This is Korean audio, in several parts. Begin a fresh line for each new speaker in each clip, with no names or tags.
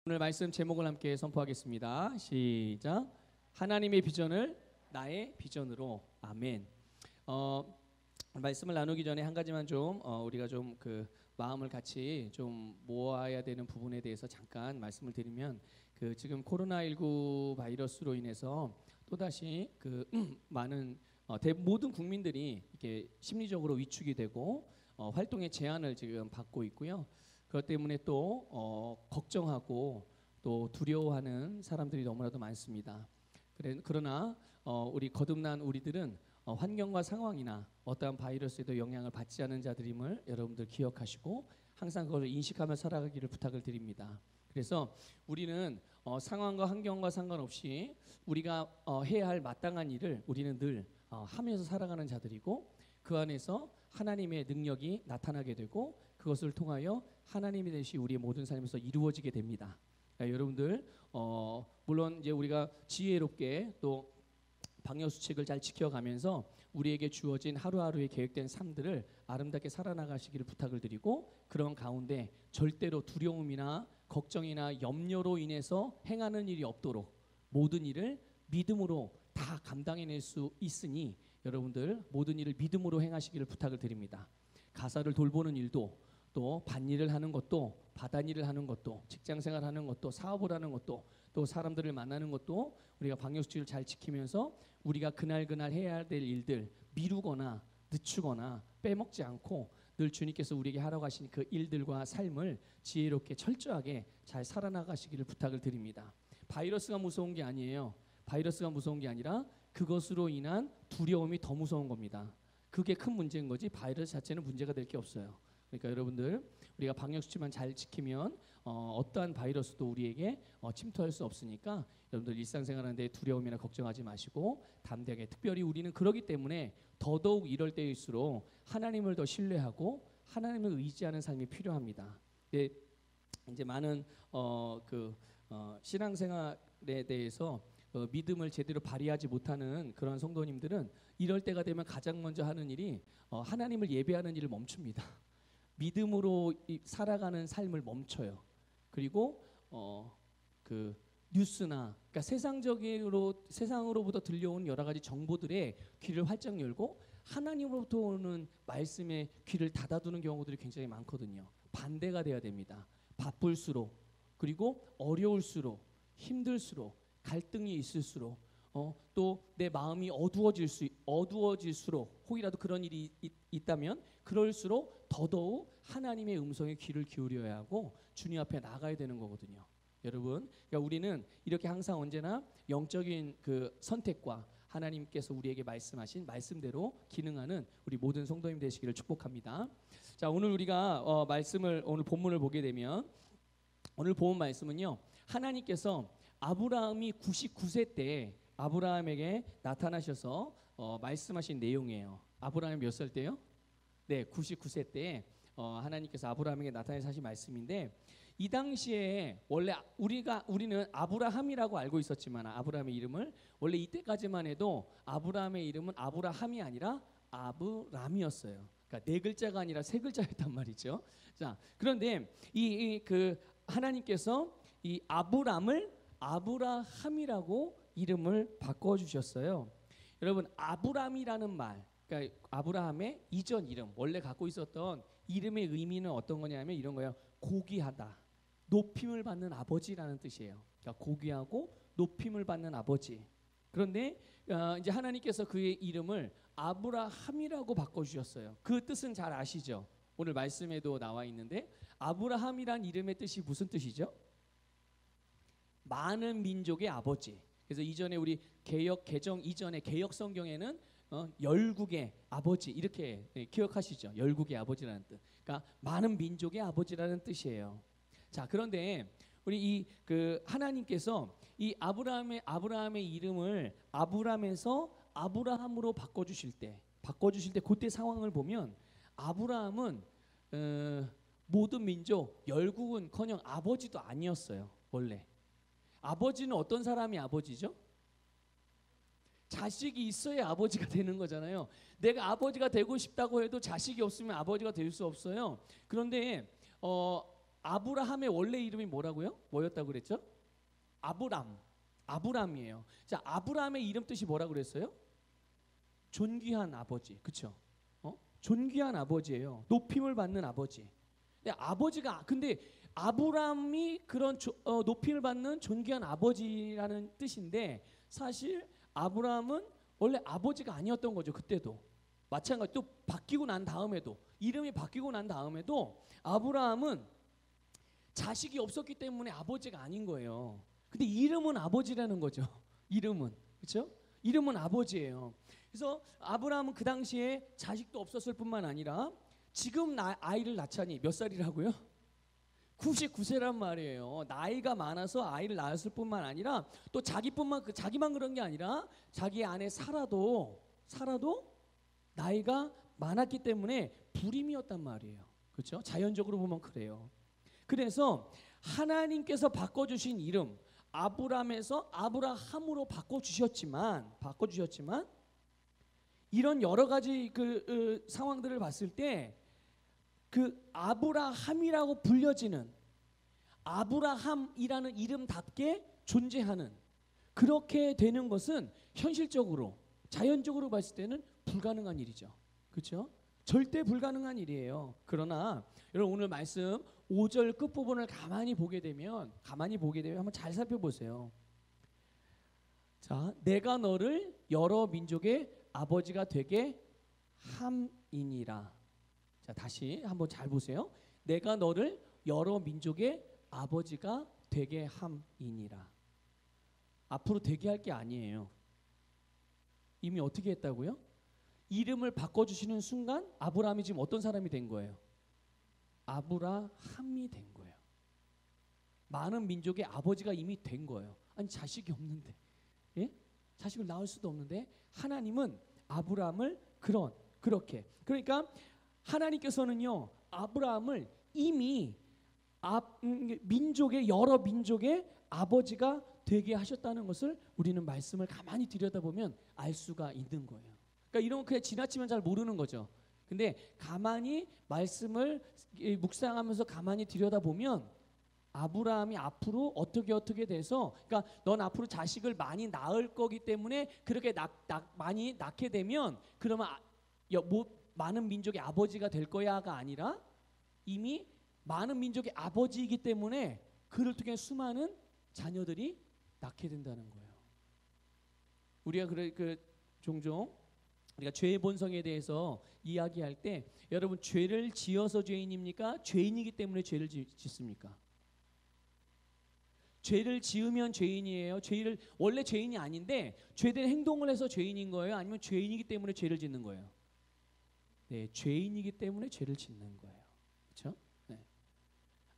오늘 말씀 제목을 함께 선포하겠습니다. 시작. 하나님의 비전을 나의 비전으로. 아멘. 말씀을 나누기 전에 한 가지만 좀 우리가 좀 그 마음을 같이 좀 모아야 되는 부분에 대해서 잠깐 말씀을 드리면, 그 지금 코로나19 바이러스로 인해서 또다시 그 많은 모든 국민들이 이렇게 심리적으로 위축이 되고 활동의 제한을 지금 받고 있고요. 그것 때문에 또 걱정하고 또 두려워하는 사람들이 너무나도 많습니다. 그러나 우리 거듭난 우리들은 환경과 상황이나 어떠한 바이러스에도 영향을 받지 않은 자들임을 여러분들 기억하시고 항상 그걸 인식하며 살아가기를 부탁을 드립니다. 그래서 우리는 상황과 환경과 상관없이 우리가 해야 할 마땅한 일을 우리는 늘 하면서 살아가는 자들이고, 그 안에서 하나님의 능력이 나타나게 되고 그것을 통하여 하나님이 되시 우리의 모든 삶에서 이루어지게 됩니다. 여러분들 물론 이제 우리가 지혜롭게 또 방역 수칙을 잘 지켜가면서 우리에게 주어진 하루하루의 계획된 삶들을 아름답게 살아나가시기를 부탁을 드리고, 그런 가운데 절대로 두려움이나 걱정이나 염려로 인해서 행하는 일이 없도록 모든 일을 믿음으로 다 감당해낼 수 있으니 여러분들 모든 일을 믿음으로 행하시기를 부탁을 드립니다. 가사를 돌보는 일도, 또 밭일을 하는 것도, 바다일을 하는 것도, 직장생활 하는 것도, 사업을 하는 것도, 또 사람들을 만나는 것도 우리가 방역수칙을 잘 지키면서 우리가 그날 해야 될 일들 미루거나 늦추거나 빼먹지 않고 늘 주님께서 우리에게 하러 가신 그 일들과 삶을 지혜롭게 철저하게 잘 살아나가시기를 부탁을 드립니다. 바이러스가 무서운 게 아니에요. 바이러스가 무서운 게 아니라 그것으로 인한 두려움이 더 무서운 겁니다. 그게 큰 문제인 거지 바이러스 자체는 문제가 될 게 없어요. 그러니까 여러분들 우리가 방역수칙만 잘 지키면 어떠한 바이러스도 우리에게 침투할 수 없으니까 여러분들 일상생활하는데 두려움이나 걱정하지 마시고 담대하게, 특별히 우리는 그러기 때문에 더더욱 이럴 때일수록 하나님을 더 신뢰하고 하나님을 의지하는 삶이 필요합니다. 이제 많은 신앙생활에 대해서 믿음을 제대로 발휘하지 못하는 그런 성도님들은 이럴 때가 되면 가장 먼저 하는 일이 하나님을 예배하는 일을 멈춥니다. 믿음으로 살아가는 삶을 멈춰요. 그리고 그 뉴스나 그러니까 세상으로부터 들려온 여러 가지 정보들의 귀를 활짝 열고 하나님으로부터 오는 말씀에 귀를 닫아두는 경우들이 굉장히 많거든요. 반대가 돼야 됩니다. 바쁠수록, 그리고 어려울수록, 힘들수록, 갈등이 있을수록, 또 내 마음이 어두워질수록, 혹이라도 그런 일이 있다면 그럴수록 더더욱 하나님의 음성에 귀를 기울여야 하고 주님 앞에 나가야 되는 거거든요. 여러분, 그러니까 우리는 이렇게 항상 언제나 영적인 그 선택과 하나님께서 우리에게 말씀하신 말씀대로 기능하는 우리 모든 성도님 되시기를 축복합니다. 자, 오늘 우리가 오늘 본문을 보게 되면, 오늘 본 말씀은요, 하나님께서 아브라함이 99세 때 아브라함에게 나타나셔서 말씀하신 내용이에요. 아브라함이 몇 살 때요? 네, 99세 때 하나님께서 아브라함에게 나타나서 하신 말씀인데, 이 당시에 원래 우리는 아브라함이라고 알고 있었지만 아브라함의 이름을 원래 이때까지만 해도 아브라함의 이름은 아브라함이 아니라 아브람이었어요. 그러니까 네 글자가 아니라 세 글자였단 말이죠. 자, 그런데 그 하나님께서 이 아브람을 아브라함이라고 이름을 바꿔주셨어요. 여러분, 아브람이라는 말, 그러니까 아브라함의 이전 이름, 원래 갖고 있었던 이름의 의미는 어떤 거냐면 이런 거예요. 고귀하다, 높임을 받는 아버지라는 뜻이에요. 그러니까 고귀하고 높임을 받는 아버지. 그런데 이제 하나님께서 그의 이름을 아브라함이라고 바꿔주셨어요. 그 뜻은 잘 아시죠? 오늘 말씀에도 나와 있는데, 아브라함이란 이름의 뜻이 무슨 뜻이죠? 많은 민족의 아버지. 그래서 이전에 우리 개정 이전에 개역 성경에는 열국의 아버지 이렇게 기억하시죠? 열국의 아버지라는 뜻. 그러니까 많은 민족의 아버지라는 뜻이에요. 자, 그런데 우리 그 하나님께서 이 아브라함의 이름을 아브람에서 아브라함으로 바꿔주실 때 그때 상황을 보면 아브라함은 모든 민족 열국은커녕 아버지도 아니었어요. 원래 아버지는 어떤 사람이 아버지죠? 자식이 있어야 아버지가 되는 거잖아요. 내가 아버지가 되고 싶다고 해도 자식이 없으면 아버지가 될 수 없어요. 그런데 아브라함의 원래 이름이 뭐라고요? 뭐였다고 그랬죠? 아브람이에요. 자, 아브라함의 이름 뜻이 뭐라고 그랬어요? 존귀한 아버지, 그렇죠? 존귀한 아버지예요. 높임을 받는 아버지. 근데 아브람이 그런 높임을 받는 존귀한 아버지라는 뜻인데 사실 아브람은 원래 아버지가 아니었던 거죠. 그때도 마찬가지. 또 바뀌고 난 다음에도 이름이 바뀌고 난 다음에도 아브라함은 자식이 없었기 때문에 아버지가 아닌 거예요. 근데 이름은 아버지라는 거죠. 이름은, 그렇죠? 이름은 아버지예요. 그래서 아브라함은 그 당시에 자식도 없었을 뿐만 아니라 지금 아이를 낳자니 몇 살이라고요? 99세란 말이에요. 나이가 많아서 아이를 낳았을 뿐만 아니라 또 자기만 그런 게 아니라 자기 아내 사라도 나이가 많았기 때문에 불임이었단 말이에요. 그렇죠? 자연적으로 보면 그래요. 그래서 하나님께서 바꿔주신 이름 아브람에서 아브라함으로 바꿔주셨지만 이런 여러 가지 상황들을 봤을 때 그 아브라함이라고 불려지는 아브라함이라는 이름답게 존재하는 그렇게 되는 것은 현실적으로 자연적으로 봤을 때는 불가능한 일이죠. 그렇죠? 절대 불가능한 일이에요. 그러나 여러분 오늘 말씀 5절 끝부분을 가만히 보게 되면 한번 잘 살펴보세요. 자, 내가 너를 여러 민족의 아버지가 되게 함이니라. 자, 다시 한번 잘 보세요. 내가 너를 여러 민족의 아버지가 되게 함이니라. 앞으로 되게 할 게 아니에요. 이미 어떻게 했다고요? 이름을 바꿔주시는 순간 아브라함이 지금 어떤 사람이 된 거예요? 아브라함이 된 거예요. 많은 민족의 아버지가 이미 된 거예요. 아니 자식이 없는데, 예? 자식을 낳을 수도 없는데 하나님은 아브라함을 그렇게 그러니까 하나님께서는요 아브라함을 이미 여러 민족의 아버지가 되게 하셨다는 것을 우리는 말씀을 가만히 들여다보면 알 수가 있는 거예요. 그러니까 이런 거 그냥 지나치면 잘 모르는 거죠. 근데 가만히 말씀을 묵상하면서 가만히 들여다보면 아브라함이 앞으로 어떻게 돼서 그러니까 넌 앞으로 자식을 많이 낳을 거기 때문에 그렇게 많이 낳게 되면 그러면 많은 민족의 아버지가 될 거야가 아니라 이미 많은 민족의 아버지이기 때문에 그를 통해 수많은 자녀들이 낳게 된다는 거예요. 우리가 종종 우리가 죄의 본성에 대해서 이야기할 때 여러분 죄를 지어서 죄인입니까? 죄인이기 때문에 죄를 짓습니까? 죄를 지으면 죄인이에요. 원래 죄인이 아닌데 죄된 행동을 해서 죄인인 거예요? 아니면 죄인이기 때문에 죄를 짓는 거예요? 네, 죄인이기 때문에 죄를 짓는 거예요. 그렇죠? 네.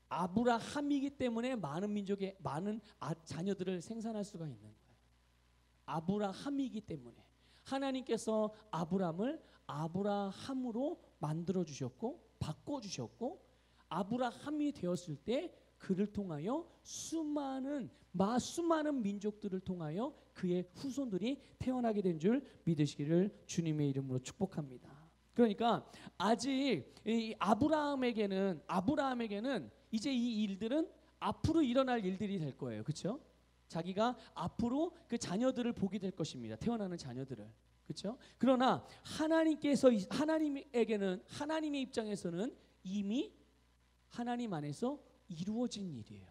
아브라함이기 때문에 많은 민족의 많은 자녀들을 생산할 수가 있는 거예요. 아브라함이기 때문에 하나님께서 아브람을 아브라함으로 만들어 주셨고 바꿔 주셨고 아브라함이 되었을 때 그를 통하여 수많은 민족들을 통하여 그의 후손들이 태어나게 된 줄 믿으시기를 주님의 이름으로 축복합니다. 그러니까 아직 이 아브라함에게는 이제 이 일들은 앞으로 일어날 일들이 될 거예요. 그렇죠? 자기가 앞으로 그 자녀들을 보게 될 것입니다. 태어나는 자녀들을. 그렇죠? 그러나 하나님에게는 하나님의 입장에서는 이미 하나님 안에서 이루어진 일이에요.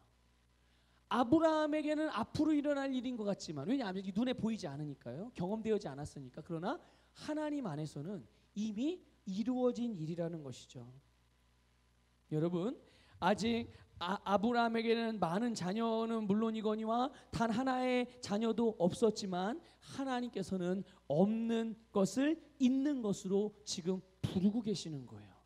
아브라함에게는 앞으로 일어날 일인 것 같지만 왜냐하면 눈에 보이지 않으니까요. 경험되어지 않았으니까. 그러나 하나님 안에서는 이미 이루어진 일이라는 것이죠. 여러분 아직 아브라함에게는 많은 자녀는 물론이거니와 단 하나의 자녀도 없었지만 하나님께서는 없는 것을 있는 것으로 지금 부르고 계시는 거예요.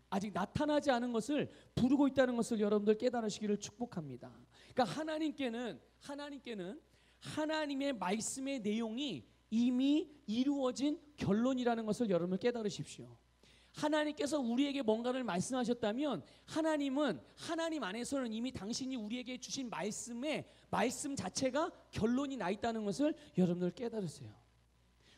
아직 나타나지 않은 것을 부르고 있다는 것을 여러분들 깨달으시기를 축복합니다. 그러니까 하나님께는 하나님의 말씀의 내용이 이미 이루어진 결론이라는 것을 여러분 깨달으십시오. 하나님께서 우리에게 뭔가를 말씀하셨다면 하나님 안에서는 이미 당신이 우리에게 주신 말씀 자체가 결론이 나 있다는 것을 여러분들 깨달으세요.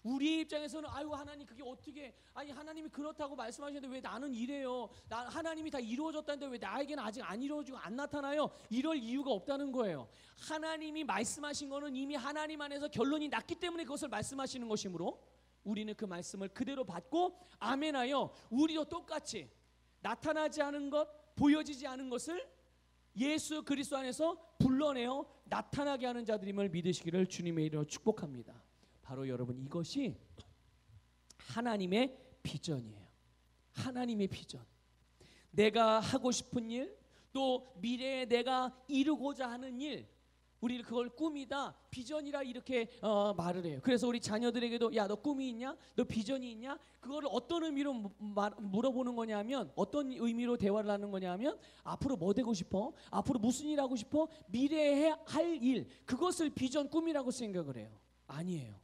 우리 입장에서는 아유 하나님 그게 어떻게 아니 하나님이 그렇다고 말씀하시는데 왜 나는 이래요? 하나님이 다 이루어졌다는데 왜 나에게는 아직 안 이루어지고 안 나타나요? 이럴 이유가 없다는 거예요. 하나님이 말씀하신 거는 이미 하나님 안에서 결론이 났기 때문에 그것을 말씀하시는 것이므로 우리는 그 말씀을 그대로 받고 아멘하여 우리도 똑같이 나타나지 않은 것, 보여지지 않은 것을 예수 그리스도 안에서 불러내어 나타나게 하는 자들임을 믿으시기를 주님의 이름으로 축복합니다. 바로 여러분 이것이 하나님의 비전이에요. 하나님의 비전. 내가 하고 싶은 일, 또 미래에 내가 이루고자 하는 일, 우리는 그걸 꿈이다, 비전이라 이렇게 말을 해요. 그래서 우리 자녀들에게도 야, 너 꿈이 있냐? 너 비전이 있냐? 그거를 어떤 의미로 물어보는 거냐면, 어떤 의미로 대화를 하는 거냐면, 앞으로 뭐 되고 싶어? 앞으로 무슨 일 하고 싶어? 미래에 할 일, 그것을 비전, 꿈이라고 생각을 해요. 아니에요.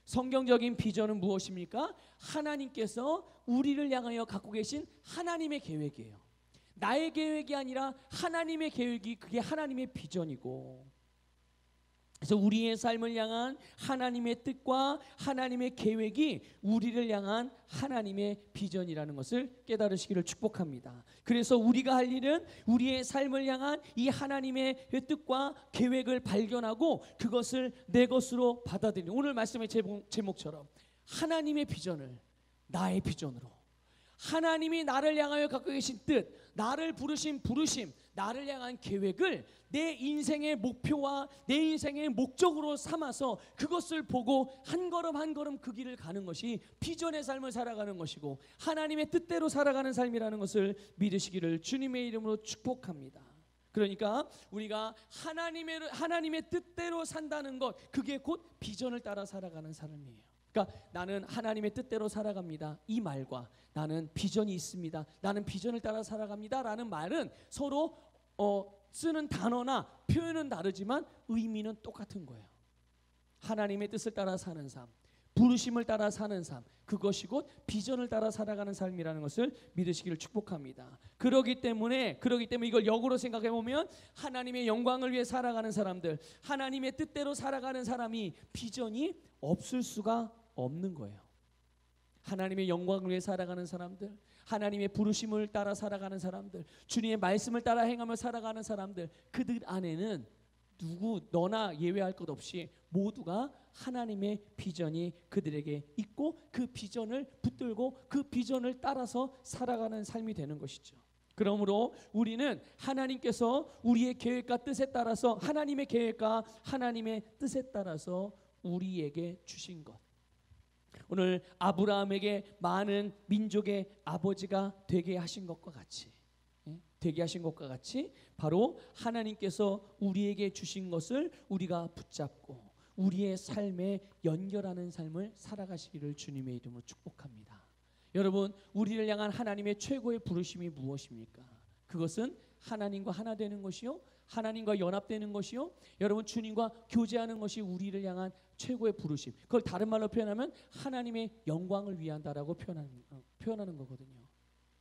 성경적인 비전은 무엇입니까? 하나님께서 우리를 향하여 갖고 계신 하나님의 계획이에요. 나의 계획이 아니라 하나님의 계획이, 그게 하나님의 비전이고, 그래서 우리의 삶을 향한 하나님의 뜻과 하나님의 계획이 우리를 향한 하나님의 비전이라는 것을 깨달으시기를 축복합니다. 그래서 우리가 할 일은 우리의 삶을 향한 이 하나님의 뜻과 계획을 발견하고 그것을 내 것으로 받아들이는, 오늘 말씀의 제목처럼 하나님의 비전을 나의 비전으로, 하나님이 나를 향하여 갖고 계신 뜻, 나를 부르신 부르심, 나를 향한 계획을 내 인생의 목표와 내 인생의 목적으로 삼아서 그것을 보고 한 걸음 한 걸음 그 길을 가는 것이 비전의 삶을 살아가는 것이고 하나님의 뜻대로 살아가는 삶이라는 것을 믿으시기를 주님의 이름으로 축복합니다. 그러니까 우리가 하나님의 뜻대로 산다는 것, 그게 곧 비전을 따라 살아가는 삶이에요. 그러니까 나는 하나님의 뜻대로 살아갑니다, 이 말과 나는 비전이 있습니다, 나는 비전을 따라 살아갑니다 라는 말은 서로 쓰는 단어나 표현은 다르지만 의미는 똑같은 거예요. 하나님의 뜻을 따라 사는 삶, 부르심을 따라 사는 삶, 그것이 곧 비전을 따라 살아가는 삶이라는 것을 믿으시기를 축복합니다. 그러기 때문에 이걸 역으로 생각해 보면 하나님의 영광을 위해 살아가는 사람들, 하나님의 뜻대로 살아가는 사람이 비전이 없을 수가 없는 거예요. 하나님의 영광을 위해 살아가는 사람들, 하나님의 부르심을 따라 살아가는 사람들, 주님의 말씀을 따라 행하며 살아가는 사람들, 그들 안에는 너나 예외할 것 없이 모두가 하나님의 비전이 그들에게 있고 그 비전을 붙들고 그 비전을 따라서 살아가는 삶이 되는 것이죠. 그러므로 우리는 하나님께서 우리의 계획과 뜻에 따라서, 하나님의 계획과 하나님의 뜻에 따라서 우리에게 주신 것, 오늘 아브라함에게 많은 민족의 아버지가 되게 하신 것과 같이 바로 하나님께서 우리에게 주신 것을 우리가 붙잡고 우리의 삶에 연결하는 삶을 살아가시기를 주님의 이름으로 축복합니다. 여러분, 우리를 향한 하나님의 최고의 부르심이 무엇입니까? 그것은 하나님과 하나 되는 것이요, 하나님과 연합되는 것이요, 여러분 주님과 교제하는 것이 우리를 향한 최고의 부르심. 그걸 다른 말로 표현하면 하나님의 영광을 위한다라고 표현하는 거거든요.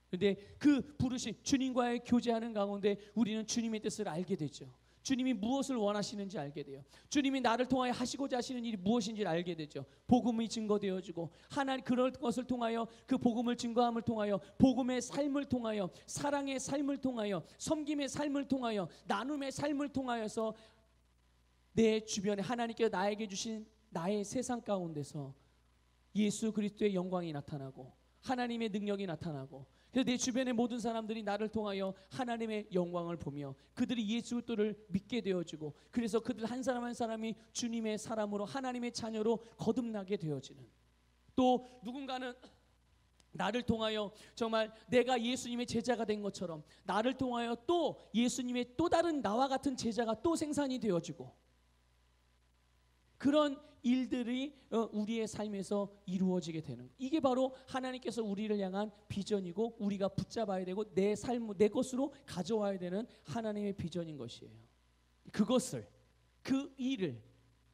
그런데 그 부르심, 주님과의 교제하는 가운데 우리는 주님의 뜻을 알게 되죠. 주님이 무엇을 원하시는지 알게 돼요. 주님이 나를 통하여 하시고자 하시는 일이 무엇인지를 알게 되죠. 복음이 증거되어지고 하나님 그럴 것을 통하여, 그 복음을 증거함을 통하여, 복음의 삶을 통하여, 사랑의 삶을 통하여, 섬김의 삶을 통하여, 나눔의 삶을 통하여서 내 주변에 하나님께서 나에게 주신 나의 세상 가운데서 예수 그리스도의 영광이 나타나고 하나님의 능력이 나타나고, 그래서 내 주변의 모든 사람들이 나를 통하여 하나님의 영광을 보며 그들이 예수 그리스도를 믿게 되어지고, 그래서 그들 한 사람 한 사람이 주님의 사람으로, 하나님의 자녀로 거듭나게 되어지는, 또 누군가는 나를 통하여 정말 내가 예수님의 제자가 된 것처럼 나를 통하여 또 예수님의 또 다른 나와 같은 제자가 또 생산이 되어지고, 그런 일들이 우리의 삶에서 이루어지게 되는, 이게 바로 하나님께서 우리를 향한 비전이고 우리가 붙잡아야 되고 내 삶, 내 것으로 가져와야 되는 하나님의 비전인 것이에요. 그것을, 그 일을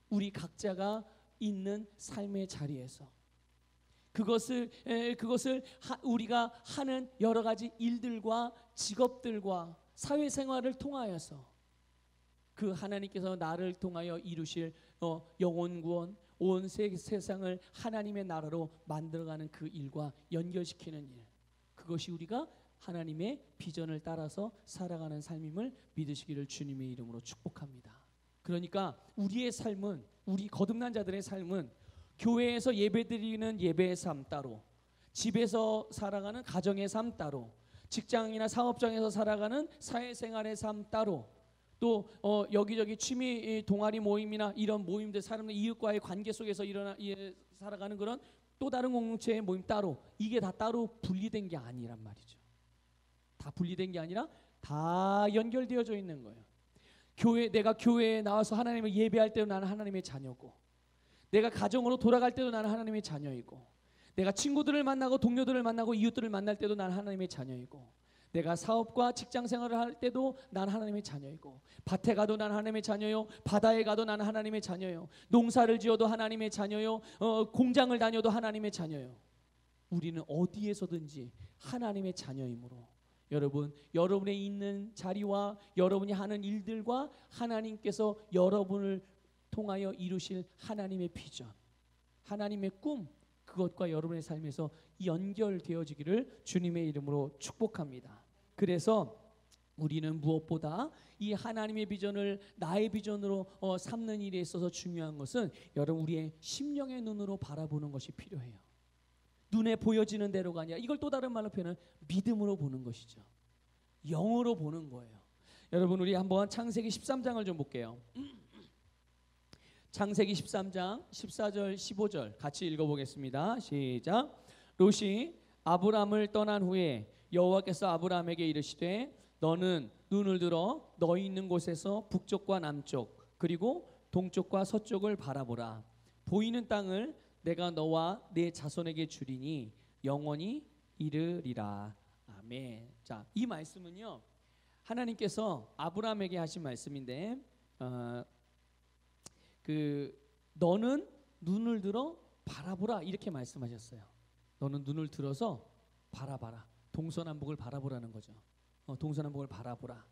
우리 각자가 있는 삶의 자리에서 그것을 우리가 하는 여러 가지 일들과 직업들과 사회생활을 통하여서 그 하나님께서 나를 통하여 이루실 영혼 구원, 온 세상을 하나님의 나라로 만들어가는 그 일과 연결시키는 일, 그것이 우리가 하나님의 비전을 따라서 살아가는 삶임을 믿으시기를 주님의 이름으로 축복합니다. 그러니까 우리의 삶은, 우리 거듭난 자들의 삶은 교회에서 예배드리는 예배의 삶 따로, 집에서 살아가는 가정의 삶 따로, 직장이나 사업장에서 살아가는 사회생활의 삶 따로, 또 여기저기 취미 동아리 모임이나 이런 모임들, 사람들 이웃과의 관계 속에서 살아가는 그런 또 다른 공동체의 모임 따로, 이게 다 따로 분리된 게 아니란 말이죠. 다 분리된 게 아니라 다 연결되어져 있는 거예요. 내가 교회에 나와서 하나님을 예배할 때도 나는 하나님의 자녀고, 내가 가정으로 돌아갈 때도 나는 하나님의 자녀이고, 내가 친구들을 만나고 동료들을 만나고 이웃들을 만날 때도 나는 하나님의 자녀이고, 내가 사업과 직장 생활을 할 때도 난 하나님의 자녀이고, 밭에 가도 난 하나님의 자녀요, 바다에 가도 난 하나님의 자녀요, 농사를 지어도 하나님의 자녀요, 공장을 다녀도 하나님의 자녀요. 우리는 어디에서든지 하나님의 자녀이므로 여러분, 여러분의 있는 자리와 여러분이 하는 일들과 하나님께서 여러분을 통하여 이루실 하나님의 비전, 하나님의 꿈, 그것과 여러분의 삶에서 연결되어지기를 주님의 이름으로 축복합니다. 그래서 우리는 무엇보다 이 하나님의 비전을 나의 비전으로 삼는 일에 있어서 중요한 것은 여러분, 우리의 심령의 눈으로 바라보는 것이 필요해요. 눈에 보여지는 대로가 아니라, 이걸 또 다른 말로 표현하면 믿음으로 보는 것이죠. 영으로 보는 거예요. 여러분, 우리 한번 창세기 13장을 좀 볼게요. 창세기 13장 14절 15절 같이 읽어보겠습니다. 시작. 롯이 아브람을 떠난 후에 여호와께서 아브람에게 이르시되 너는 눈을 들어 너희 있는 곳에서 북쪽과 남쪽 그리고 동쪽과 서쪽을 바라보라. 보이는 땅을 내가 너와 내 자손에게 주리니 영원히 이르리라. 아멘. 자, 이 말씀은요, 하나님께서 아브람에게 하신 말씀인데, 너는 눈을 들어 바라보라, 이렇게 말씀하셨어요. 너는 눈을 들어서 바라봐라. 동서남북을 바라보라는 거죠. 동서남북을 바라보라.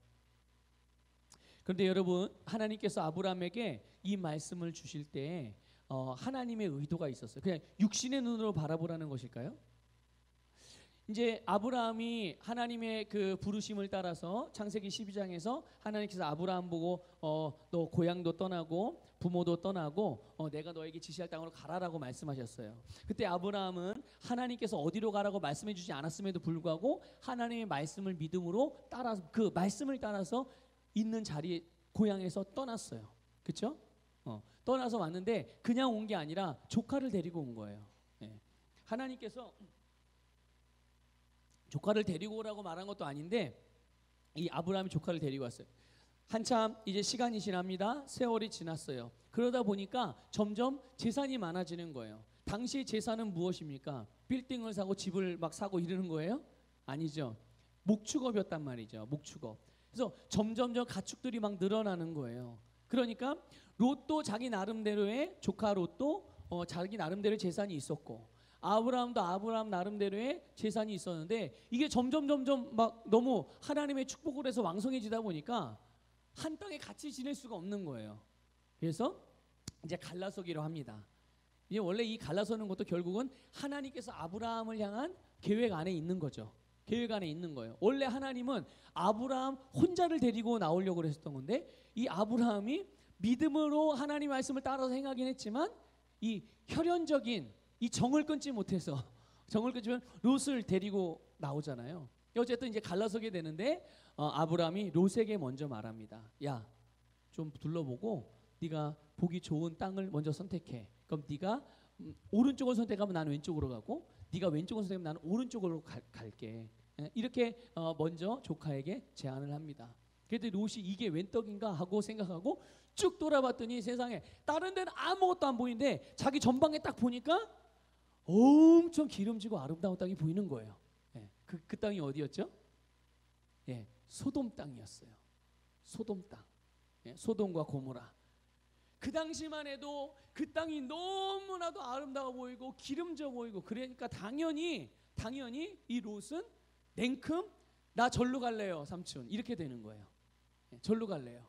그런데 여러분, 하나님께서 아브람에게 이 말씀을 주실 때 하나님의 의도가 있었어요. 그냥 육신의 눈으로 바라보라는 것일까요? 이제 아브라함이 하나님의 그 부르심을 따라서 창세기 12장에서 하나님께서 아브라함 보고 너 고향도 떠나고 부모도 떠나고 내가 너에게 지시할 땅으로 가라라고 말씀하셨어요. 그때 아브라함은 하나님께서 어디로 가라고 말씀해 주지 않았음에도 불구하고 하나님의 말씀을 믿음으로 따라서, 그 말씀을 따라서 있는 자리에 고향에서 떠났어요. 그렇죠? 떠나서 왔는데 그냥 온 게 아니라 조카를 데리고 온 거예요. 하나님께서 조카를 데리고 오라고 말한 것도 아닌데 이 아브라함이 조카를 데리고 왔어요. 한참 이제 시간이 지납니다. 세월이 지났어요. 그러다 보니까 점점 재산이 많아지는 거예요. 당시 재산은 무엇입니까? 빌딩을 사고 집을 막 사고 이러는 거예요? 아니죠. 목축업이었단 말이죠. 목축업. 그래서 점점점 가축들이 막 늘어나는 거예요. 그러니까 롯도 자기 나름대로의, 조카 롯도 자기 나름대로의 재산이 있었고, 아브라함도 아브라함 나름대로의 재산이 있었는데, 이게 점점 막 너무 하나님의 축복을 해서 왕성해지다 보니까 한 땅에 같이 지낼 수가 없는 거예요. 그래서 이제 갈라서기로 합니다. 이게 원래 이 갈라서는 것도 결국은 하나님께서 아브라함을 향한 계획 안에 있는 거죠. 계획 안에 있는 거예요. 원래 하나님은 아브라함 혼자를 데리고 나오려고 했었던 건데, 이 아브라함이 믿음으로 하나님 말씀을 따라서 행하긴 했지만 이 혈연적인 이 정을 끊지 못해서, 정을 끊지면 롯을 데리고 나오잖아요. 어쨌든 이제 갈라서게 되는데 아브라함이 롯에게 먼저 말합니다. 야, 좀 둘러보고 네가 보기 좋은 땅을 먼저 선택해. 그럼 네가 오른쪽을 선택하면 나는 왼쪽으로 가고, 네가 왼쪽을 선택하면 나는 오른쪽으로 갈게. 이렇게 먼저 조카에게 제안을 합니다. 그래도 롯이 이게 웬 떡인가 하고 생각하고 쭉 돌아봤더니 세상에 다른 데는 아무것도 안 보이는데 자기 전방에 딱 보니까 엄청 기름지고 아름다운 땅이 보이는 거예요. 그 땅이 어디였죠? 소돔 땅이었어요. 소돔 땅. 소돔과 고모라. 그 당시만 해도 그 땅이 너무나도 아름다워 보이고 기름져 보이고, 그러니까 당연히 이 롯은 냉큼 나 절로 갈래요 삼촌, 이렇게 되는 거예요. 절로 갈래요.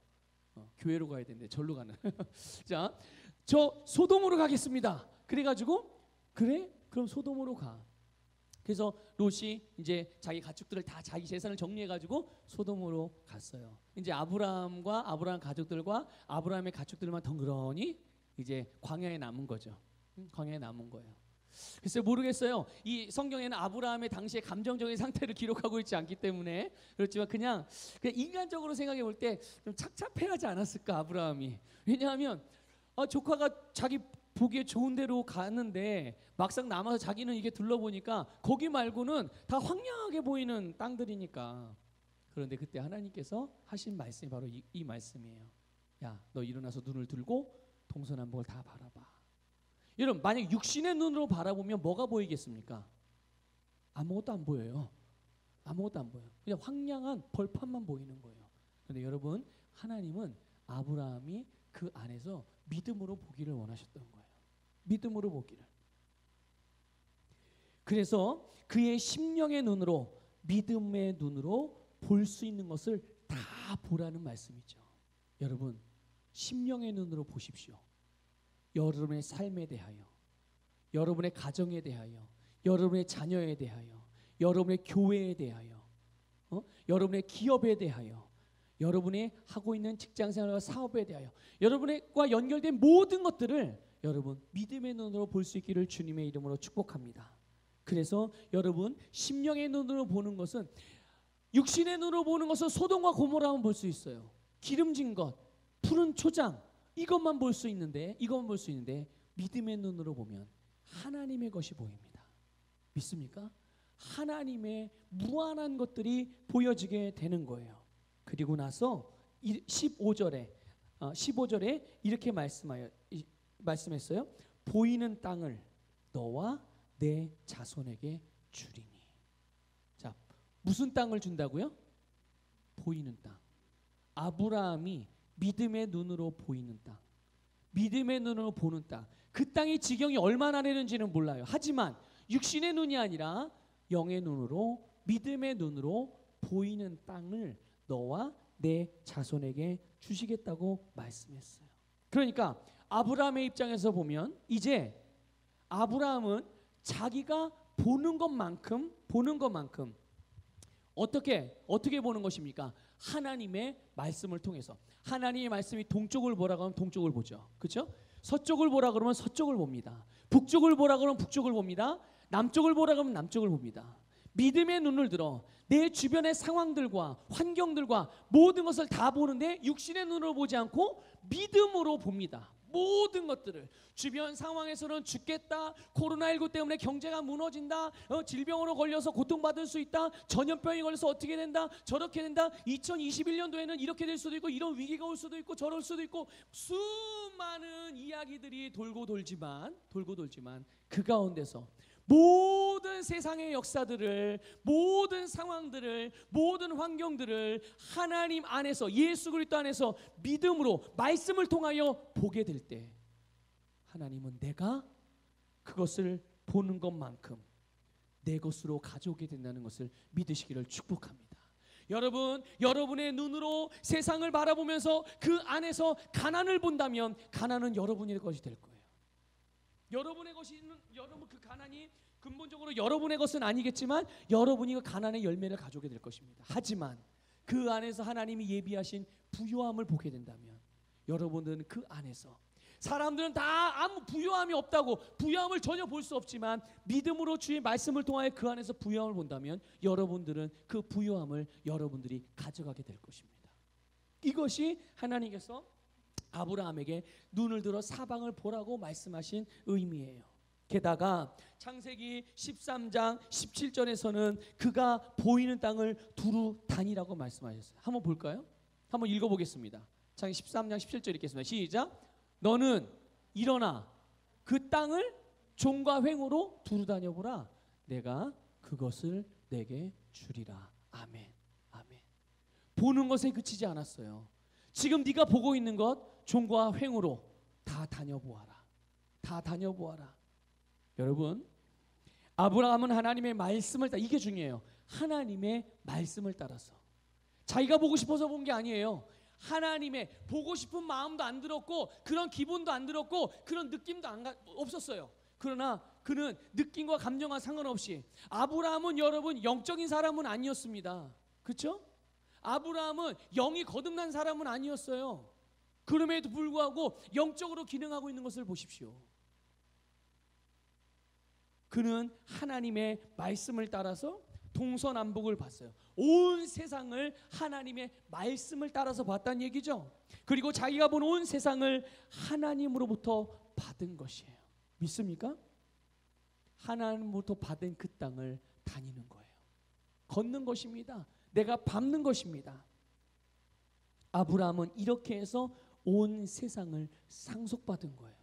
교회로 가야 되는데 절로 가는. 자, 저 소돔으로 가겠습니다. 그래가지고 그래? 그럼 소돔으로 가. 그래서 롯이 이제 자기 가축들을 다 자기 재산을 정리해가지고 소돔으로 갔어요. 이제 아브라함과 아브라함 가족들과 아브라함의 가축들만 덩그러니 이제 광야에 남은 거죠. 광야에 남은 거예요. 글쎄 모르겠어요. 이 성경에는 아브라함의 당시의 감정적인 상태를 기록하고 있지 않기 때문에 그렇지만 그냥 인간적으로 생각해 볼 때 좀 착잡해하지 않았을까 아브라함이. 왜냐하면 조카가 자기 보기에 좋은 데로 가는데 막상 남아서 자기는 이게 둘러보니까 거기 말고는 다 황량하게 보이는 땅들이니까. 그런데 그때 하나님께서 하신 말씀이 바로 이 말씀이에요. 야, 너 일어나서 눈을 들고 동서남북을 다 바라봐. 여러분, 만약 육신의 눈으로 바라보면 뭐가 보이겠습니까? 아무것도 안 보여요. 아무것도 안 보여요. 그냥 황량한 벌판만 보이는 거예요. 그런데 여러분, 하나님은 아브라함이 그 안에서 믿음으로 보기를 원하셨던 거예요. 믿음으로 보기를. 그래서 그의 심령의 눈으로, 믿음의 눈으로 볼 수 있는 것을 다 보라는 말씀이죠. 여러분, 심령의 눈으로 보십시오. 여러분의 삶에 대하여, 여러분의 가정에 대하여, 여러분의 자녀에 대하여, 여러분의 교회에 대하여, 여러분의 기업에 대하여, 여러분이 하고 있는 직장생활과 사업에 대하여, 여러분과 연결된 모든 것들을 여러분 믿음의 눈으로 볼 수 있기를 주님의 이름으로 축복합니다. 그래서 여러분 심령의 눈으로 보는 것은, 육신의 눈으로 보는 것은 소돔과 고모라만 볼 수 있어요. 기름진 것, 푸른 초장, 이것만 볼 수 있는데, 믿음의 눈으로 보면 하나님의 것이 보입니다. 믿습니까? 하나님의 무한한 것들이 보여지게 되는 거예요. 그리고 나서 15절에 이렇게 말씀했어요. 보이는 땅을 너와 내 자손에게 주리니. 자, 무슨 땅을 준다고요? 보이는 땅. 아브라함이 믿음의 눈으로 보이는 땅, 믿음의 눈으로 보는 땅. 그 땅의 지경이 얼마나 되는지는 몰라요. 하지만 육신의 눈이 아니라 영의 눈으로, 믿음의 눈으로 보이는 땅을 너와 내 자손에게 주시겠다고 말씀했어요. 그러니까 아브라함의 입장에서 보면 이제 아브라함은 자기가 보는 것만큼 어떻게 보는 것입니까? 하나님의 말씀을 통해서. 하나님의 말씀이 동쪽을 보라고 하면 동쪽을 보죠. 그렇죠? 서쪽을 보라 그러면 서쪽을 봅니다. 북쪽을 보라 그러면 북쪽을 봅니다. 남쪽을 보라 그러면 남쪽을 봅니다. 믿음의 눈을 들어 내 주변의 상황들과 환경들과 모든 것을 다 보는데 육신의 눈으로 보지 않고 믿음으로 봅니다. 모든 것들을. 주변 상황에서는 죽겠다, 코로나19 때문에 경제가 무너진다, 질병으로 걸려서 고통받을 수 있다, 전염병이 걸려서 어떻게 된다, 저렇게 된다, 2021년도에는 이렇게 될 수도 있고 이런 위기가 올 수도 있고 저럴 수도 있고, 수많은 이야기들이 돌고 돌지만 그 가운데서 모든 세상의 역사들을, 모든 상황들을, 모든 환경들을 하나님 안에서, 예수 그리스도 안에서 믿음으로 말씀을 통하여 보게 될 때 하나님은 내가 그것을 보는 것만큼 내 것으로 가져오게 된다는 것을 믿으시기를 축복합니다. 여러분, 여러분의 눈으로 세상을 바라보면서 그 안에서 가난을 본다면 가난은 여러분의 것이 될 거예요. 여러분의 것이는, 여러분 그 가난이 근본적으로 여러분의 것은 아니겠지만 여러분이 그 가난의 열매를 가져오게 될 것입니다. 하지만 그 안에서 하나님이 예비하신 부요함을 보게 된다면 여러분들은 그 안에서, 사람들은 다 아무 부요함이 없다고 부요함을 전혀 볼 수 없지만 믿음으로 주의 말씀을 통하여 그 안에서 부요함을 본다면 여러분들은 그 부요함을 여러분들이 가져가게 될 것입니다. 이것이 하나님께서 아브라함에게 눈을 들어 사방을 보라고 말씀하신 의미예요. 게다가 창세기 13장 17절에서는 그가 보이는 땅을 두루 다니라고 말씀하셨어요. 한번 볼까요? 한번 읽어보겠습니다. 창세기 13장 17절 읽겠습니다. 시작. 너는 일어나 그 땅을 종과 횡으로 두루 다녀보라. 내가 그것을 내게 주리라. 아멘. 아멘. 보는 것에 그치지 않았어요. 지금 네가 보고 있는 것 종과 횡으로 다 다녀보아라. 다 다녀보아라. 여러분, 아브라함은 하나님의 말씀을 따라, 이게 중요해요. 하나님의 말씀을 따라서, 자기가 보고 싶어서 본 게 아니에요. 하나님의 보고 싶은 마음도 안 들었고 그런 기분도 안 들었고 그런 느낌도 없었어요. 그러나 그는 느낌과 감정과 상관없이, 아브라함은 여러분 영적인 사람은 아니었습니다. 그렇죠? 아브라함은 영이 거듭난 사람은 아니었어요. 그럼에도 불구하고 영적으로 기능하고 있는 것을 보십시오. 그는 하나님의 말씀을 따라서 동서남북을 봤어요. 온 세상을 하나님의 말씀을 따라서 봤다는 얘기죠. 그리고 자기가 본 온 세상을 하나님으로부터 받은 것이에요. 믿습니까? 하나님으로부터 받은 그 땅을 다니는 거예요. 걷는 것입니다. 내가 밟는 것입니다. 아브라함은 이렇게 해서 온 세상을 상속받은 거예요.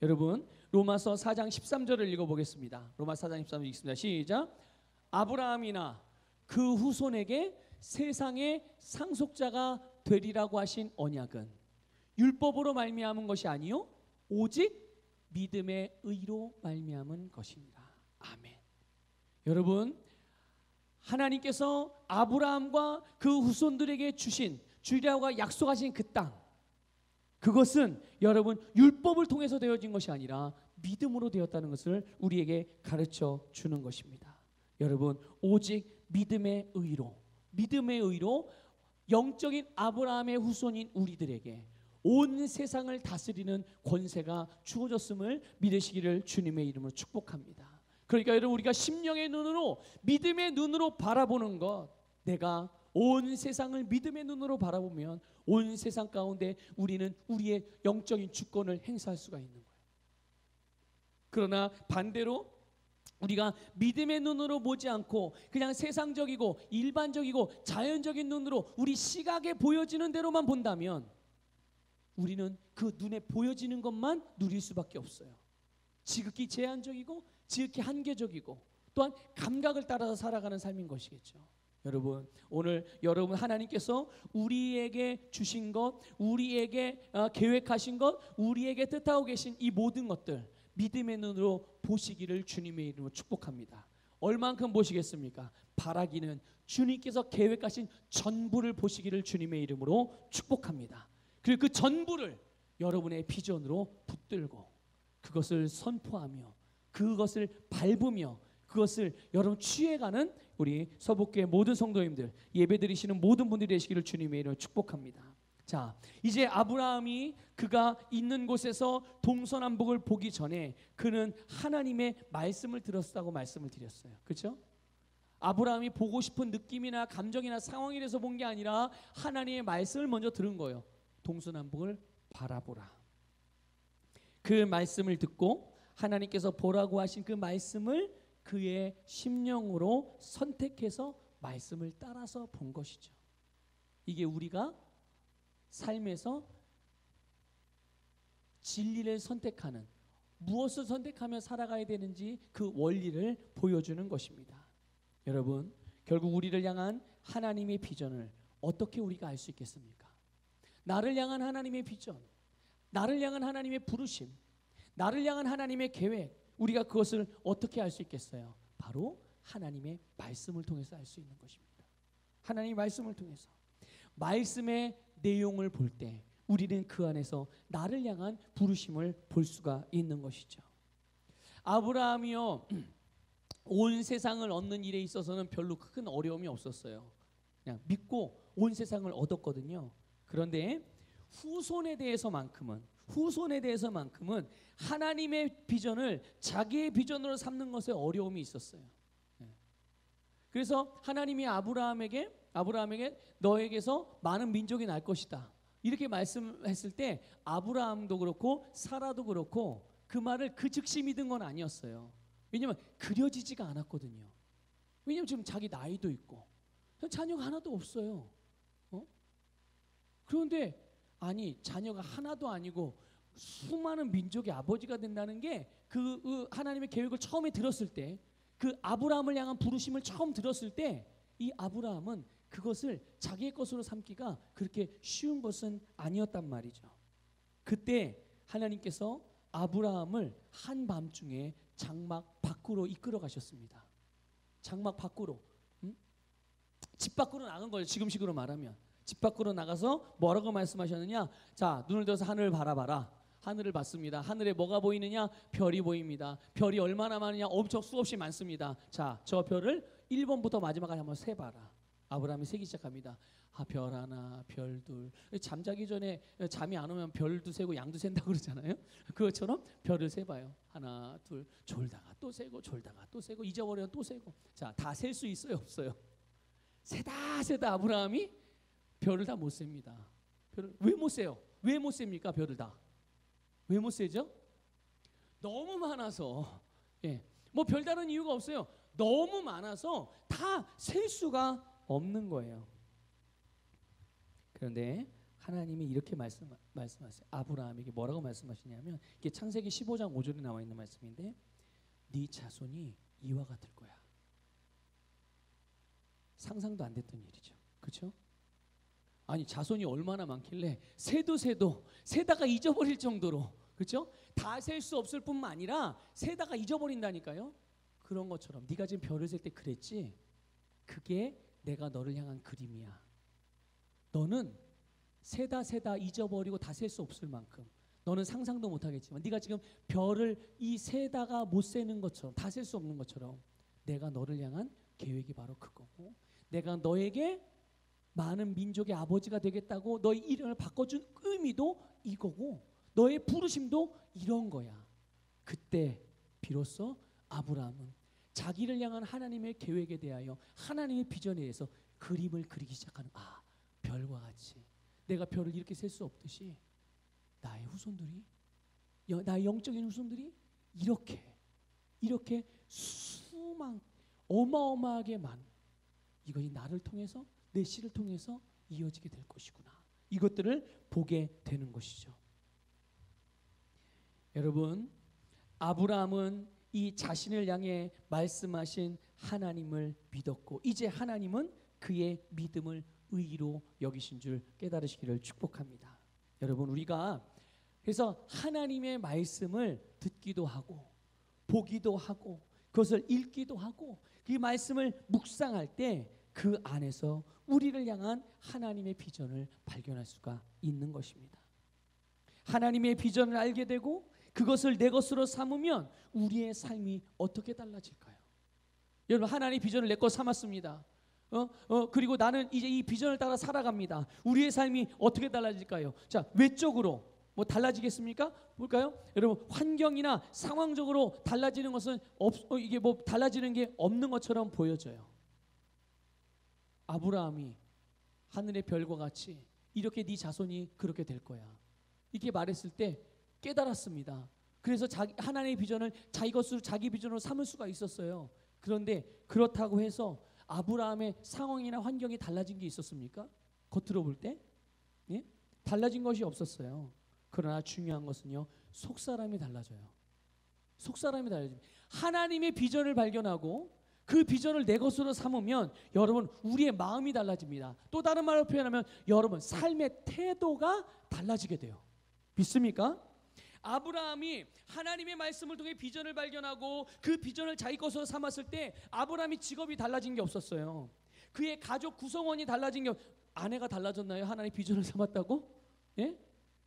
여러분, 로마서 4장 13절을 읽어보겠습니다. 로마서 4장 13절 읽습니다. 시작. 아브라함이나 그 후손에게 세상의 상속자가 되리라고 하신 언약은 율법으로 말미암은 것이 아니요 오직 믿음의 의로 말미암은 것이니라. 아멘. 여러분, 하나님께서 아브라함과 그 후손들에게 주리라고 약속하신 그 땅, 그것은 여러분 율법을 통해서 되어진 것이 아니라 믿음으로 되었다는 것을 우리에게 가르쳐 주는 것입니다. 여러분, 오직 믿음의 의로 영적인 아브라함의 후손인 우리들에게 온 세상을 다스리는 권세가 주어졌음을 믿으시기를 주님의 이름으로 축복합니다. 그러니까 여러분, 우리가 심령의 눈으로, 믿음의 눈으로 바라보는 것, 내가 온 세상을 믿음의 눈으로 바라보면 온 세상 가운데 우리는 우리의 영적인 주권을 행사할 수가 있는 거예요. 그러나 반대로 우리가 믿음의 눈으로 보지 않고 그냥 세상적이고 일반적이고 자연적인 눈으로 우리 시각에 보여지는 대로만 본다면 우리는 그 눈에 보여지는 것만 누릴 수밖에 없어요. 지극히 제한적이고 지극히 한계적이고 또한 감각을 따라서 살아가는 삶인 것이겠죠. 여러분, 오늘 여러분 하나님께서 우리에게 주신 것, 우리에게 계획하신 것, 우리에게 뜻하고 계신 이 모든 것들 믿음의 눈으로 보시기를 주님의 이름으로 축복합니다. 얼만큼 보시겠습니까? 바라기는 주님께서 계획하신 전부를 보시기를 주님의 이름으로 축복합니다. 그리고 그 전부를 여러분의 비전으로 붙들고 그것을 선포하며 그것을 밟으며 그것을 여러분 취해가는 우리 서북교회 모든 성도님들, 예배드리시는 모든 분들이 되시기를 주님의 이름으로 축복합니다. 자, 이제 아브라함이 그가 있는 곳에서 동서남북을 보기 전에 그는 하나님의 말씀을 들었다고 말씀을 드렸어요. 그렇죠? 아브라함이 보고 싶은 느낌이나 감정이나 상황에 대해서 본 게 아니라 하나님의 말씀을 먼저 들은 거예요. 동서남북을 바라보라. 그 말씀을 듣고 하나님께서 보라고 하신 그 말씀을 그의 심령으로 선택해서 말씀을 따라서 본 것이죠. 이게 우리가 삶에서 진리를 선택하는, 무엇을 선택하며 살아가야 되는지 그 원리를 보여주는 것입니다. 여러분, 결국 우리를 향한 하나님의 비전을 어떻게 우리가 알 수 있겠습니까? 나를 향한 하나님의 비전, 나를 향한 하나님의 부르심, 나를 향한 하나님의 계획, 우리가 그것을 어떻게 알 수 있겠어요? 바로 하나님의 말씀을 통해서 알 수 있는 것입니다. 하나님의 말씀을 통해서 말씀의 내용을 볼 때 우리는 그 안에서 나를 향한 부르심을 볼 수가 있는 것이죠. 아브라함이요, 온 세상을 얻는 일에 있어서는 별로 큰 어려움이 없었어요. 그냥 믿고 온 세상을 얻었거든요. 그런데 후손에 대해서만큼은 하나님의 비전을 자기의 비전으로 삼는 것에 어려움이 있었어요. 그래서 하나님이 아브라함에게 너에게서 많은 민족이 날 것이다 이렇게 말씀했을 때 아브라함도 그렇고 사라도 그렇고 그 말을 그 즉시 믿은 건 아니었어요. 왜냐하면 그려지지가 않았거든요. 왜냐하면 지금 자기 나이도 있고 자녀가 하나도 없어요. 그런데 아니, 자녀가 하나도 아니고 수많은 민족의 아버지가 된다는 게 그 하나님의 계획을 처음에 들었을 때, 그 아브라함을 향한 부르심을 처음 들었을 때 이 아브라함은 그것을 자기의 것으로 삼기가 그렇게 쉬운 것은 아니었단 말이죠. 그때 하나님께서 아브라함을 한밤중에 장막 밖으로 이끌어 가셨습니다. 장막 밖으로, 집 밖으로 나간 거예요. 지금식으로 말하면 집 밖으로 나가서 뭐라고 말씀하셨느냐? 자, 눈을 들어서 하늘을 바라봐라. 하늘을 봤습니다. 하늘에 뭐가 보이느냐? 별이 보입니다. 별이 얼마나 많으냐? 엄청 수없이 많습니다. 자, 저 별을 1번부터 마지막까지 한번 세봐라. 아브라함이 세기 시작합니다. 별 하나, 별 둘. 잠자기 전에 잠이 안 오면 별도 세고 양도 센다고 그러잖아요. 그것처럼 별을 세봐요. 하나, 둘. 졸다가 또 세고, 졸다가 또 세고, 잊어버리면 또 세고. 자, 다 셀 수 있어요, 없어요? 세다 아브라함이 별을 다 못 셉니다. 별을 왜 못 세요? 왜 못 셉니까? 별을 다. 왜 못 세죠? 너무 많아서. 예. 뭐 별다른 이유가 없어요. 너무 많아서 다 셀 수가 없는 거예요. 그런데 하나님이 이렇게 말씀하세요. 아브라함에게 뭐라고 말씀하시냐면, 이게 창세기 15장 5절에 나와 있는 말씀인데, 네 자손이 이와 같을 거야. 상상도 안 됐던 일이죠. 그렇죠? 아니, 자손이 얼마나 많길래 세도 세다가 잊어버릴 정도로, 그렇죠? 다 셀 수 없을 뿐만 아니라 세다가 잊어버린다니까요. 그런 것처럼 네가 지금 별을 셀 때 그랬지? 그게 내가 너를 향한 그림이야. 너는 세다 잊어버리고 다 셀 수 없을 만큼, 너는 상상도 못하겠지만 네가 지금 별을 이 세다가 못 세는 것처럼, 다 셀 수 없는 것처럼 내가 너를 향한 계획이 바로 그거고, 내가 너에게 많은 민족의 아버지가 되겠다고 너의 이름을 바꿔준 의미도 이거고, 너의 부르심도 이런 거야. 그때 비로소 아브라함은 자기를 향한 하나님의 계획에 대하여, 하나님의 비전에 대해서 그림을 그리기 시작하는, 별과 같이 내가 별을 이렇게 셀 수 없듯이 나의 후손들이, 나의 영적인 후손들이 이렇게 어마어마하게 많은, 이것이 나를 통해서, 내 씨를 통해서 이어지게 될 것이구나. 이것들을 보게 되는 것이죠. 여러분, 아브라함은 이 자신을 향해 말씀하신 하나님을 믿었고, 이제 하나님은 그의 믿음을 의로 여기신 줄 깨달으시기를 축복합니다. 여러분, 우리가 그래서 하나님의 말씀을 듣기도 하고 보기도 하고 그것을 읽기도 하고 그 말씀을 묵상할 때 그 안에서 우리를 향한 하나님의 비전을 발견할 수가 있는 것입니다. 하나님의 비전을 알게 되고 그것을 내 것으로 삼으면 우리의 삶이 어떻게 달라질까요? 여러분, 하나님의 비전을 내 것 삼았습니다. 그리고 나는 이제 이 비전을 따라 살아갑니다. 우리의 삶이 어떻게 달라질까요? 자, 외적으로 뭐 달라지겠습니까? 볼까요? 여러분, 환경이나 상황적으로 달라지는 것은 이게 뭐 달라지는 게 없는 것처럼 보여져요. 아브라함이 하늘의 별과 같이 이렇게 네 자손이 그렇게 될 거야, 이렇게 말했을 때 깨달았습니다. 그래서 하나님의 비전을 자기 것으로, 자기 비전으로 삼을 수가 있었어요. 그런데 그렇다고 해서 아브라함의 상황이나 환경이 달라진 게 있었습니까? 겉으로 볼 때? 예? 달라진 것이 없었어요. 그러나 중요한 것은요, 속사람이 달라져요. 속사람이 달라집니다. 하나님의 비전을 발견하고 그 비전을 내 것으로 삼으면 여러분, 우리의 마음이 달라집니다. 또 다른 말로 표현하면 여러분, 삶의 태도가 달라지게 돼요. 믿습니까? 아브라함이 하나님의 말씀을 통해 비전을 발견하고 그 비전을 자기 것으로 삼았을 때 아브라함이 직업이 달라진 게 없었어요. 그의 가족 구성원이 달라진 게, 아내가 달라졌나요? 하나님의 비전을 삼았다고? 예?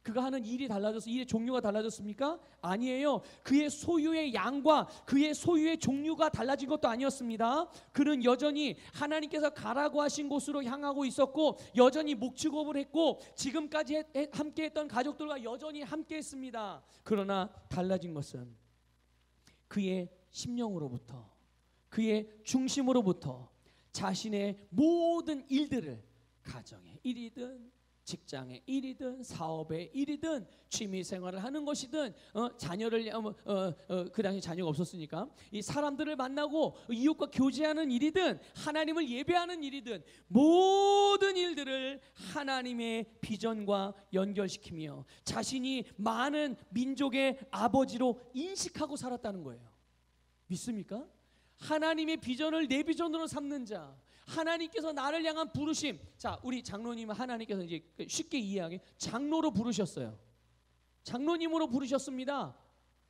그가 하는 일이 달라져서 일의 종류가 달라졌습니까? 아니에요. 그의 소유의 양과 그의 소유의 종류가 달라진 것도 아니었습니다. 그는 여전히 하나님께서 가라고 하신 곳으로 향하고 있었고 여전히 목축업을 했고 지금까지 함께했던 가족들과 여전히 함께했습니다. 그러나 달라진 것은 그의 심령으로부터, 그의 중심으로부터 자신의 모든 일들을, 가정의 일이든 직장의 일이든 사업의 일이든 취미생활을 하는 것이든 자녀를 그 당시 자녀가 없었으니까 이 사람들을 만나고 이웃과 교제하는 일이든 하나님을 예배하는 일이든 모든 일들을 하나님의 비전과 연결시키며 자신이 많은 민족의 아버지로 인식하고 살았다는 거예요. 믿습니까? 하나님의 비전을 내 비전으로 삼는 자, 하나님께서 나를 향한 부르심. 자, 우리 장로님은 하나님께서 이제 쉽게 이해하게 장로로 부르셨어요. 장로님으로 부르셨습니다.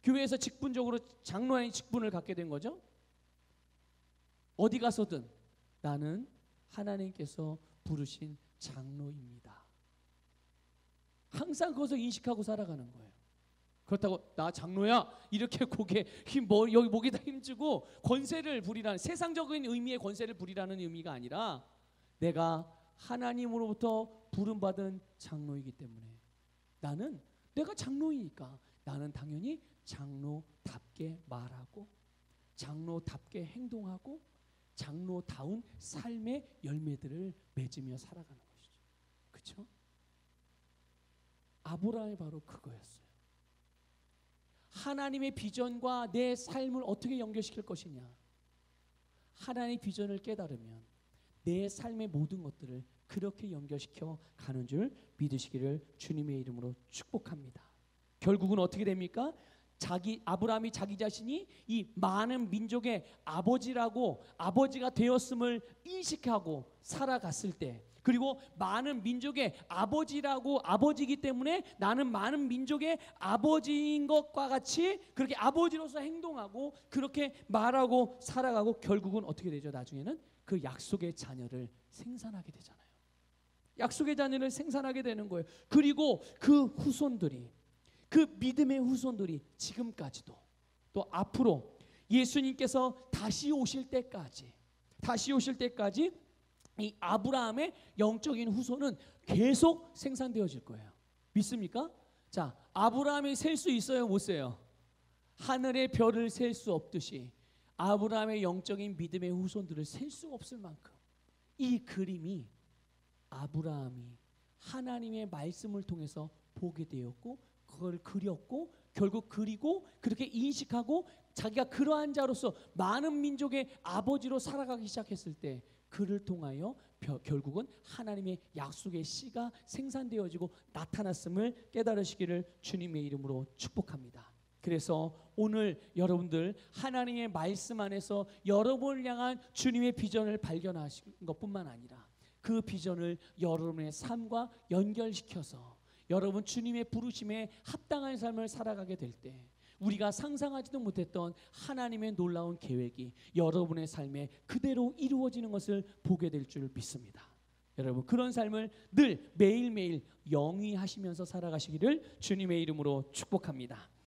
교회에서 직분적으로 장로의 직분을 갖게 된 거죠. 어디 가서든 나는 하나님께서 부르신 장로입니다. 항상 그것을 인식하고 살아가는 거예요. 그렇다고 나 장로야 이렇게 여기 목에다 힘주고 권세를 부리라는, 세상적인 의미의 권세를 부리라는 의미가 아니라 내가 하나님으로부터 부름받은 장로이기 때문에 내가 장로이니까 나는 당연히 장로답게 말하고 장로답게 행동하고 장로다운 삶의 열매들을 맺으며 살아가는 것이죠. 그렇죠? 아브라함이 바로 그거였어요. 하나님의 비전과 내 삶을 어떻게 연결시킬 것이냐. 하나님의 비전을 깨달으면 내 삶의 모든 것들을 그렇게 연결시켜 가는 줄 믿으시기를 주님의 이름으로 축복합니다. 결국은 어떻게 됩니까? 아브라함이 자기 자신이 이 많은 민족의 아버지가 되었음을 인식하고 살아갔을 때, 그리고 많은 민족의 아버지이기 때문에 나는 많은 민족의 아버지인 것과 같이 그렇게 아버지로서 행동하고 그렇게 말하고 살아가고 결국은 어떻게 되죠? 나중에는 그 약속의 자녀를 생산하게 되잖아요. 약속의 자녀를 생산하게 되는 거예요. 그리고 그 믿음의 후손들이 지금까지도 또 앞으로 예수님께서 다시 오실 때까지 이 아브라함의 영적인 후손은 계속 생산되어질 거예요. 믿습니까? 자, 아브라함이 셀 수 있어요, 못 세요? 하늘의 별을 셀 수 없듯이 아브라함의 영적인 믿음의 후손들을 셀 수 없을 만큼 이 그림이 아브라함이 하나님의 말씀을 통해서 보게 되었고 그걸 그렸고 결국 그리고 그렇게 인식하고 자기가 그러한 자로서 많은 민족의 아버지로 살아가기 시작했을 때 그를 통하여 결국은 하나님의 약속의 씨가 생산되어지고 나타났음을 깨달으시기를 주님의 이름으로 축복합니다. 그래서 오늘 여러분들 하나님의 말씀 안에서 여러분을 향한 주님의 비전을 발견하신 것뿐만 아니라 그 비전을 여러분의 삶과 연결시켜서 여러분 주님의 부르심에 합당한 삶을 살아가게 될 때 우리가 상상하지도 못했던 하나님의 놀라운 계획이 여러분의 삶에 그대로 이루어지는 것을 보게 될 줄 믿습니다. 여러분 그런 삶을 늘 매일매일 영위하시면서 살아가시기를 주님의 이름으로 축복합니다.